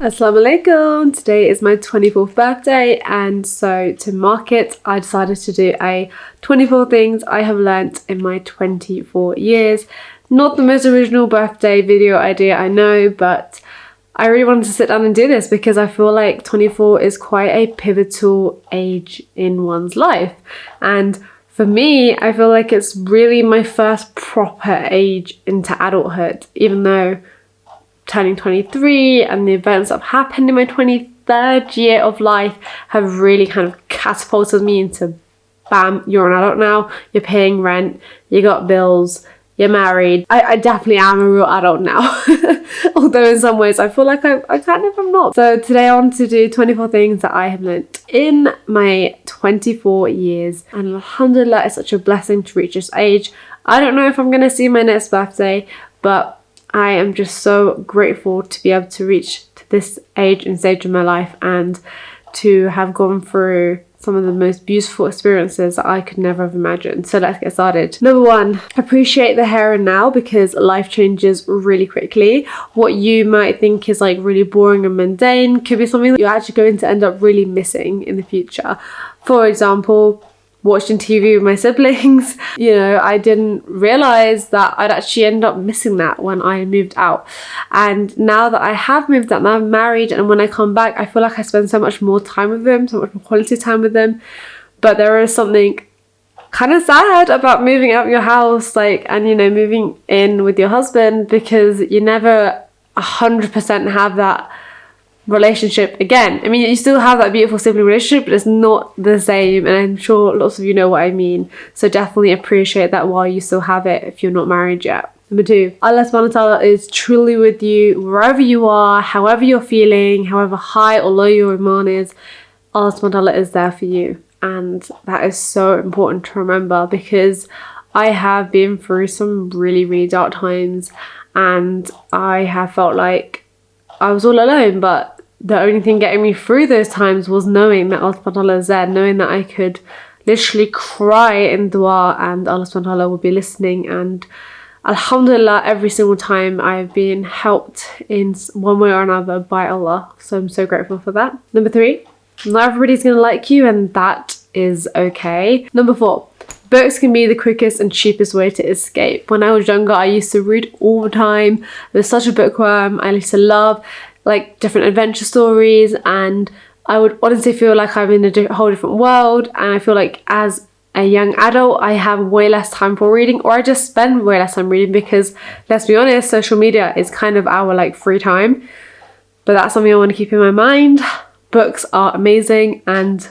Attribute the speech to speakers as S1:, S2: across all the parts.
S1: Assalamu alaikum. Today is my 24th birthday, and so to mark it I decided to do a 24 things I have learnt in my 24 years. Not the most original birthday video idea, I know, but I really wanted to sit down and do this because I feel like 24 is quite a pivotal age in one's life, and for me I feel like it's really my first proper age into adulthood, even though turning 23 and the events that have happened in my 23rd year of life have really kind of catapulted me into, bam, you're an adult now, you're paying rent, you got bills, you're married. I definitely am a real adult now. Although in some ways I feel like I kind of am not. So today I want to do 24 things that I have learnt in my 24 years, and alhamdulillah, it's such a blessing to reach this age. I don't know if I'm going to see my next birthday, but I am just so grateful to be able to reach to this age and stage in my life and to have gone through some of the most beautiful experiences that I could never have imagined. So let's get started. Number one, appreciate the here and now, because life changes really quickly. What you might think is like really boring and mundane could be something that you're actually going to end up really missing in the future. For example, watching TV with my siblings. You know, I didn't realise that I'd actually end up missing that when I moved out. And now that I have moved out, now I'm married, and when I come back, I feel like I spend so much more time with them, so much more quality time with them. But there is something kind of sad about moving out of your house, like, and you know, moving in with your husband, because you never 100% have that relationship again. I mean, you still have that beautiful sibling relationship, but it's not the same, and I'm sure lots of you know what I mean. So definitely appreciate that while you still have it if you're not married yet. Number two, Allah subhanahu wa ta'ala is truly with you wherever you are, however you're feeling, however high or low your iman is. Allah subhanahu wa ta'ala is there for you, and that is so important to remember, because I have been through some really dark times, and I have felt like I was all alone, but the only thing getting me through those times was knowing that Allah subhanahu wa ta'ala is there, knowing that I could literally cry in dua and Allah subhanahu wa ta'ala will be listening. And alhamdulillah, every single time I've been helped in one way or another by Allah. So I'm so grateful for that. Number three, not everybody's going to like you, and that is okay. Number four, books can be the quickest and cheapest way to escape. When I was younger, I used to read all the time. I was such a bookworm. I used to love like different adventure stories, and I would honestly feel like I'm in a whole different world. And I feel like as a young adult, I have way less time for reading, or I just spend way less time reading, because let's be honest, social media is kind of our like free time. But that's something I want to keep in my mind. Books are amazing, and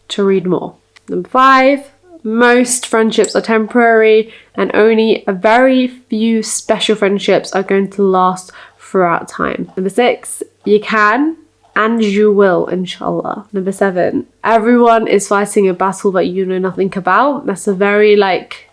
S1: to read more. Number five, most friendships are temporary, and only a very few special friendships are going to last throughout time. Number six, you can and you will, inshallah. Number seven, everyone is fighting a battle that you know nothing about. That's a very like,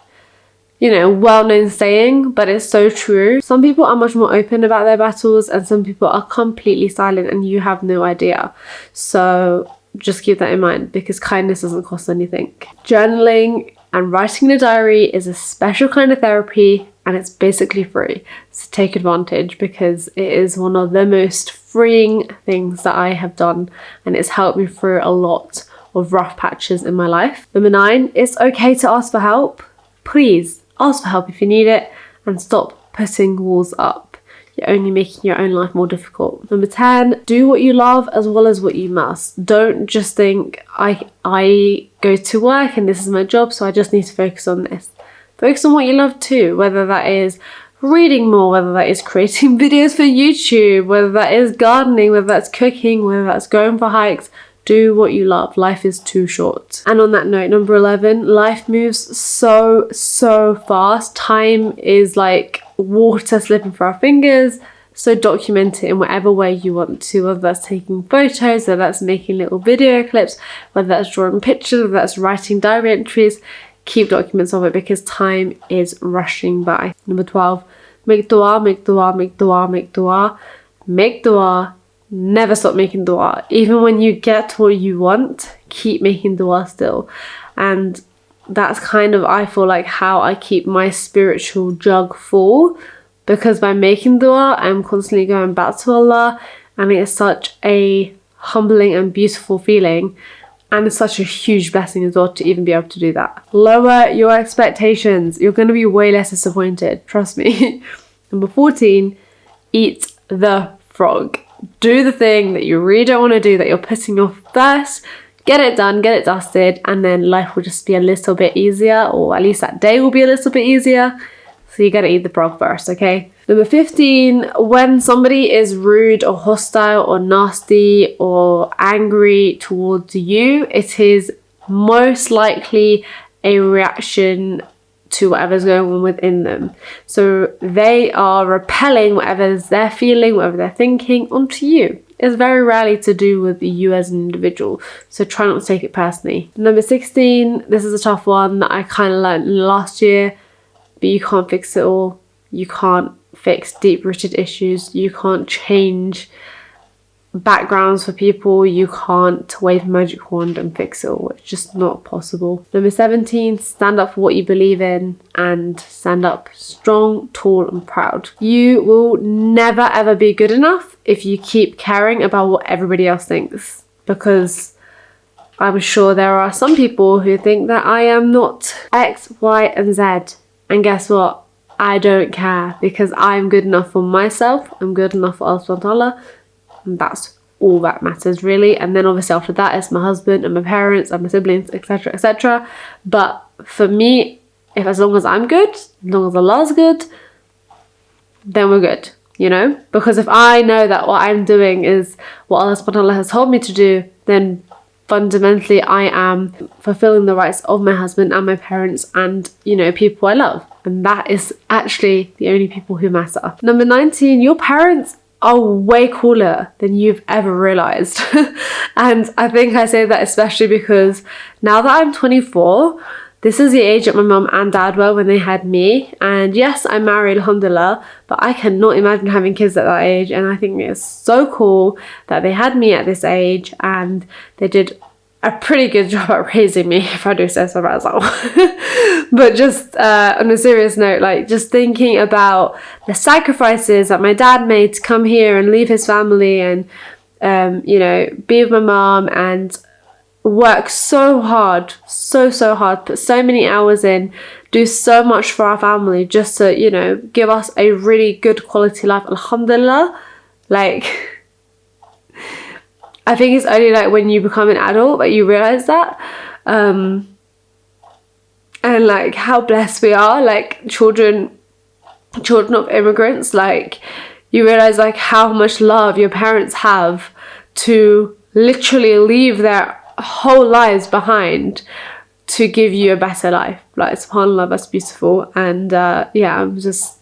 S1: you know, well-known saying, but it's so true. Some people are much more open about their battles, and some people are completely silent and you have no idea. So just keep that in mind, because kindness doesn't cost anything. Journaling and writing in a diary is a special kind of therapy, and it's basically free. So take advantage, because it is one of the most freeing things that I have done, and it's helped me through a lot of rough patches in my life. Number nine, it's okay to ask for help. Please ask for help if you need it, and stop putting walls up. You're only making your own life more difficult. Number 10, do what you love as well as what you must. Don't just think, I go to work and this is my job, so I just need to focus on this. Focus on what you love too, whether that is reading more, whether that is creating videos for YouTube, whether that is gardening, whether that's cooking, whether that's going for hikes. Do what you love. Life is too short. And on that note, number 11, life moves so fast. Time is like water slipping through our fingers. So document it in whatever way you want to, whether that's taking photos, whether that's making little video clips, whether that's drawing pictures, whether that's writing diary entries. Keep documents of it, because time is rushing by. Number 12, make dua, make dua, make dua, make dua, make dua. Never stop making dua. Even when you get what you want, keep making dua still. And that's kind of, I feel like, how I keep my spiritual jug full, because by making dua, I'm constantly going back to Allah, and it is such a humbling and beautiful feeling, and it's such a huge blessing as well to even be able to do that. Lower your expectations. You're going to be way less disappointed, trust me. Number 14, eat the frog. Do the thing that you really don't want to do, that you're putting off first. Get it done, get it dusted, and then life will just be a little bit easier, or at least that day will be a little bit easier. So you gotta eat the frog first, okay? Number 15, when somebody is rude or hostile or nasty or angry towards you, it is most likely a reaction to whatever's going on within them. So they are repelling whatever they're feeling, whatever they're thinking onto you. It's very rarely to do with you as an individual, so try not to take it personally. Number 16, this is a tough one that I kind of learned last year, but you can't fix it all. You can't fix deep-rooted issues. You can't change backgrounds for people. You can't wave a magic wand and fix it all. It's just not possible. Number 17, stand up for what you believe in and stand up strong, tall and proud. You will never ever be good enough if you keep caring about what everybody else thinks, because I'm sure there are some people who think that I am not X, Y and Z, and guess what? I don't care, because I'm good enough for myself. I'm good enough for Allah subhanahu wa ta'ala. And that's all that matters, really. And then obviously after that, it's my husband and my parents and my siblings, etc, etc. But for me, if as long as I'm good, as long as Allah's good, then we're good, you know? Because if I know that what I'm doing is what Allah subhanahu wa ta'ala has told me to do, then fundamentally I am fulfilling the rights of my husband and my parents and, you know, people I love. And that is actually the only people who matter. Number 19, your parents are way cooler than you've ever realized. And I think I say that especially because now that I'm 24, this is the age that my mum and dad were when they had me. And yes, I'm married, alhamdulillah, but I cannot imagine having kids at that age. And I think it's so cool that they had me at this age and they did a pretty good job at raising me, if I do say so myself. But just on a serious note, like just thinking about the sacrifices that my dad made to come here and leave his family and, you know, be with my mum and work so hard, so hard, put so many hours in, do so much for our family just to, you know, give us a really good quality life, alhamdulillah. Like, I think it's only like when you become an adult that you realise that. And like how blessed we are, like children of immigrants, like you realise like how much love your parents have to literally leave their whole lives behind to give you a better life. Like, subhanallah, that's beautiful. And yeah, I'm just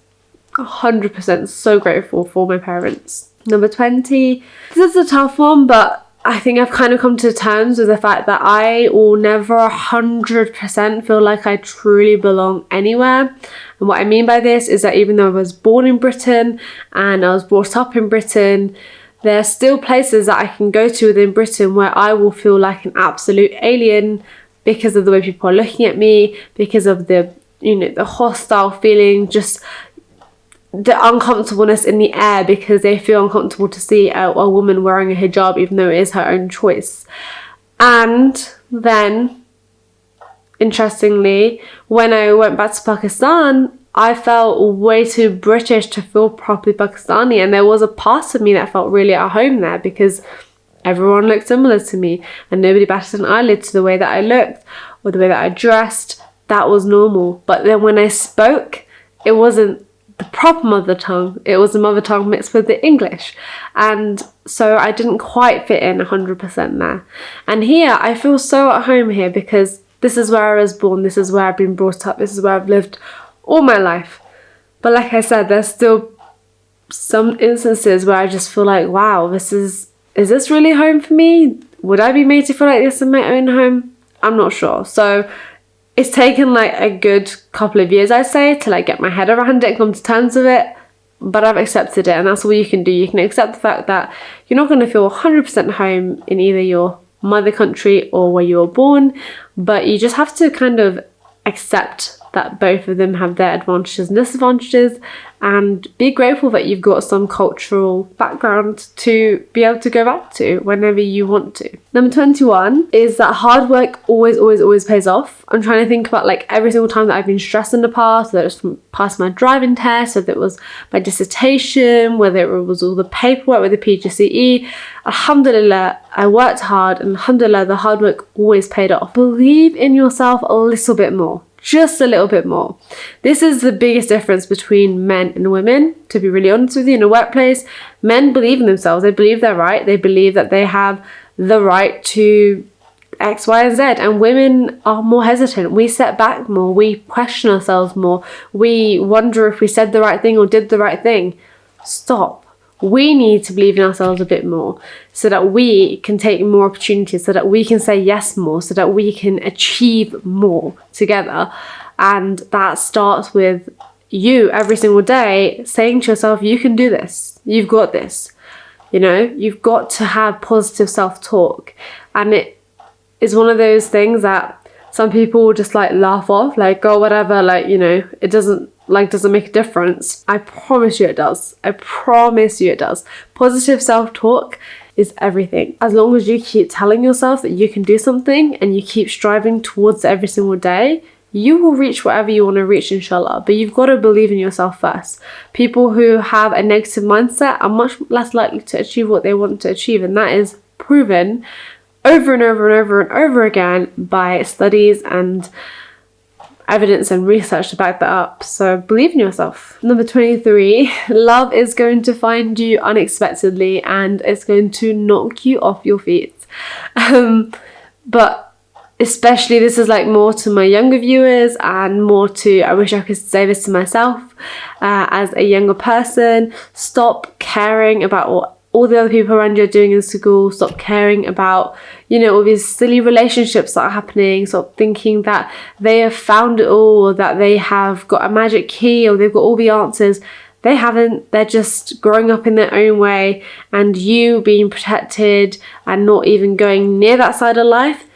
S1: 100% so grateful for my parents. Number 20, this is a tough one, but I think I've kind of come to terms with the fact that I will never 100% feel like I truly belong anywhere. And what I mean by this is that even though I was born in Britain and I was brought up in Britain, there are still places that I can go to within Britain where I will feel like an absolute alien because of the way people are looking at me, because of the, you know, the hostile feeling, just the uncomfortableness in the air because they feel uncomfortable to see a woman wearing a hijab even though it is her own choice. And then, interestingly, when I went back to Pakistan, I felt way too British to feel properly Pakistani, and there was a part of me that felt really at home there because everyone looked similar to me and nobody batted an eyelid to the way that I looked or the way that I dressed. That was normal. But then when I spoke, it wasn't the proper mother tongue, it was the mother tongue mixed with the English, and so I didn't quite fit in 100% there. And here I feel so at home here because this is where I was born, this is where I've been brought up, this is where I've lived all my life. But like I said, there's still some instances where I just feel like, wow, is this really home for me? Would I be made to feel like this in my own home? I'm not sure. So it's taken like a good couple of years, I'd say, to like get my head around it and come to terms with it. But I've accepted it, and that's all you can do. You can accept the fact that you're not going to feel 100% home in either your mother country or where you were born, but you just have to kind of accept that both of them have their advantages and disadvantages, and be grateful that you've got some cultural background to be able to go back to whenever you want to. Number 21 is that hard work always pays off. I'm trying to think about like every single time that I've been stressed in the past, whether it's from past my driving test, whether it was my dissertation, whether it was all the paperwork with the PGCE. Alhamdulillah, I worked hard, and alhamdulillah, the hard work always paid off. Believe in yourself a little bit more. Just a little bit more. This is the biggest difference between men and women, to be really honest with you. In a workplace, men believe in themselves. They believe they're right. They believe that they have the right to X, Y, and Z. And women are more hesitant. We step back more. We question ourselves more. We wonder if we said the right thing or did the right thing. Stop. We need to believe in ourselves a bit more so that we can take more opportunities, so that we can say yes more, so that we can achieve more together. And that starts with you every single day saying to yourself, you can do this. You've got this. You know, you've got to have positive self-talk. And it is one of those things that some people just like laugh off, like, oh, whatever, like, you know, it doesn't make a difference. I promise you it does. I promise you it does. Positive self-talk is everything. As long as you keep telling yourself that you can do something and you keep striving towards it every single day, you will reach whatever you want to reach, inshallah. But you've got to believe in yourself first. People who have a negative mindset are much less likely to achieve what they want to achieve, and that is proven over and over and over and over again by studies and evidence and research to back that up. So believe in yourself. Number 23, love is going to find you unexpectedly and it's going to knock you off your feet. But especially this is like more to my younger viewers and more to, I wish I could say this to myself as a younger person. Stop caring about what all the other people around you are doing in school. Stop caring about, you know, all these silly relationships that are happening. Stop thinking that they have found it all, or that they have got a magic key, or they've got all the answers. They haven't. They're just growing up in their own way, and you being protected and not even going near that side of life,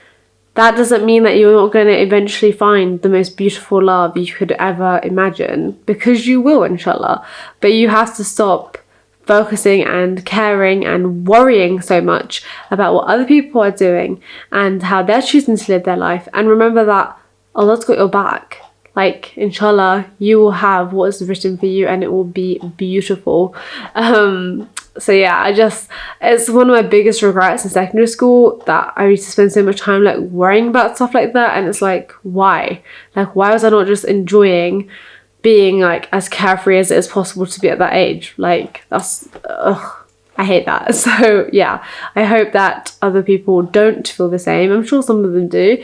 S1: that doesn't mean that you're not going to eventually find the most beautiful love you could ever imagine, because you will, inshallah. But you have to stop focusing and caring and worrying so much about what other people are doing and how they're choosing to live their life. And remember that Allah's got your back. Like, inshallah, you will have what is written for you and it will be beautiful. So yeah, it's one of my biggest regrets in secondary school that I used to spend so much time like worrying about stuff like that. And it's like, why? Like, why was I not just enjoying being like as carefree as it is possible to be at that age? Like, that's, I hate that. So yeah, I hope that other people don't feel the same. I'm sure some of them do.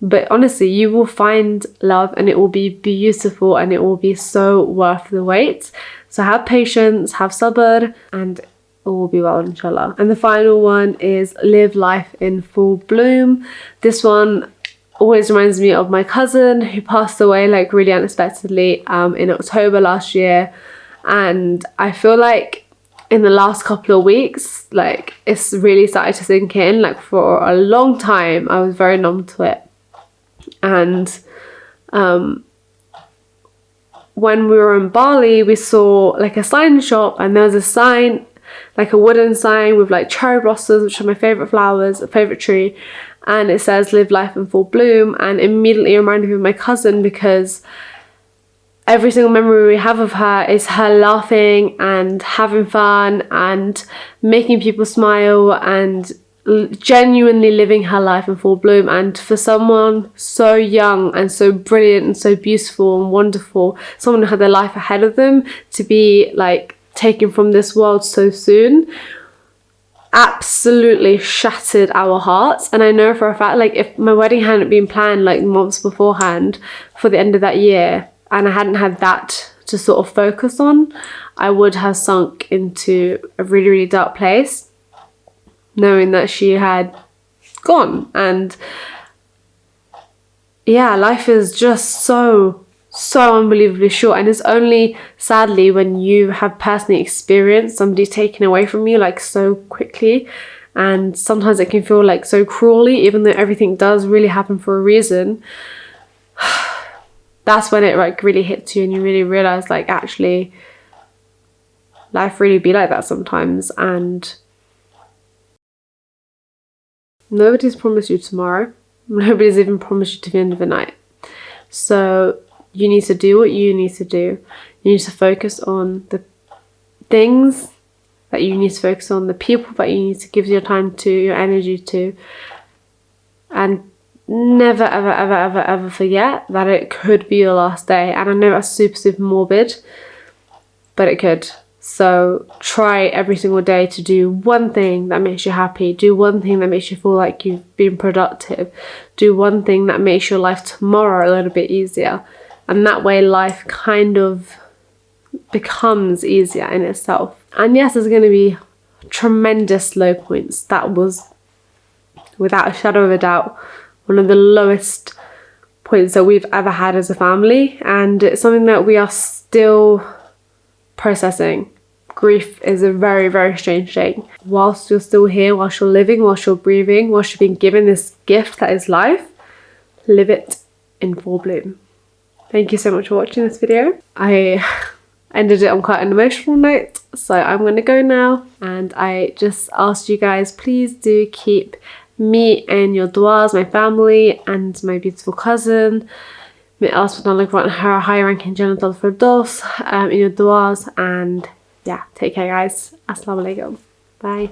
S1: But honestly, you will find love and it will be beautiful and it will be so worth the wait. So have patience, have sabr, and it will be well, inshallah. And the final one is live life in full bloom. This one always reminds me of my cousin who passed away like really unexpectedly in October last year. And I feel like in the last couple of weeks, like it's really started to sink in. Like for a long time, I was very numb to it. And when we were in Bali, we saw like a sign shop, and there was a sign, like a wooden sign with like cherry blossoms, which are my favourite flowers, a favourite tree, and it says live life in full bloom. And immediately reminded me of my cousin, because every single memory we have of her is her laughing and having fun and making people smile and genuinely living her life in full bloom. And for someone so young and so brilliant and so beautiful and wonderful, someone who had their life ahead of them, to be like taken from this world so soon, absolutely shattered our hearts. And I know for a fact, like if my wedding hadn't been planned like months beforehand for the end of that year, and I hadn't had that to sort of focus on, I would have sunk into a really, really dark place, knowing that she had gone. And yeah, life is just so unbelievably short, and it's only sadly when you have personally experienced somebody taken away from you like so quickly, and sometimes it can feel like so cruelly, even though everything does really happen for a reason. that's when it like really hits you and you really realise like actually life really be like that sometimes, and nobody's promised you tomorrow. Nobody's even promised you to the end of the night. So you need to do what you need to do. You need to focus on the things that you need to focus on, the people that you need to give your time to, your energy to, and never ever ever ever ever forget that it could be your last day. And I know that's super morbid, but it could. So try every single day to do one thing that makes you happy, do one thing that makes you feel like you've been productive, do one thing that makes your life tomorrow a little bit easier, and that way life kind of becomes easier in itself. And yes, there's going to be tremendous low points. That was, without a shadow of a doubt, one of the lowest points that we've ever had as a family, and it's something that we are still processing. Grief is a very strange thing. Whilst you're still here, whilst you're living, whilst you're breathing, whilst you're being given this gift that is life, live it in full bloom. Thank you so much for watching this video. I ended it on quite an emotional note, so I'm going to go now, and I just asked you guys, please do keep me in your duas, my family and my beautiful cousin, in your duas, and yeah, take care guys. Assalamu alaikum. Bye.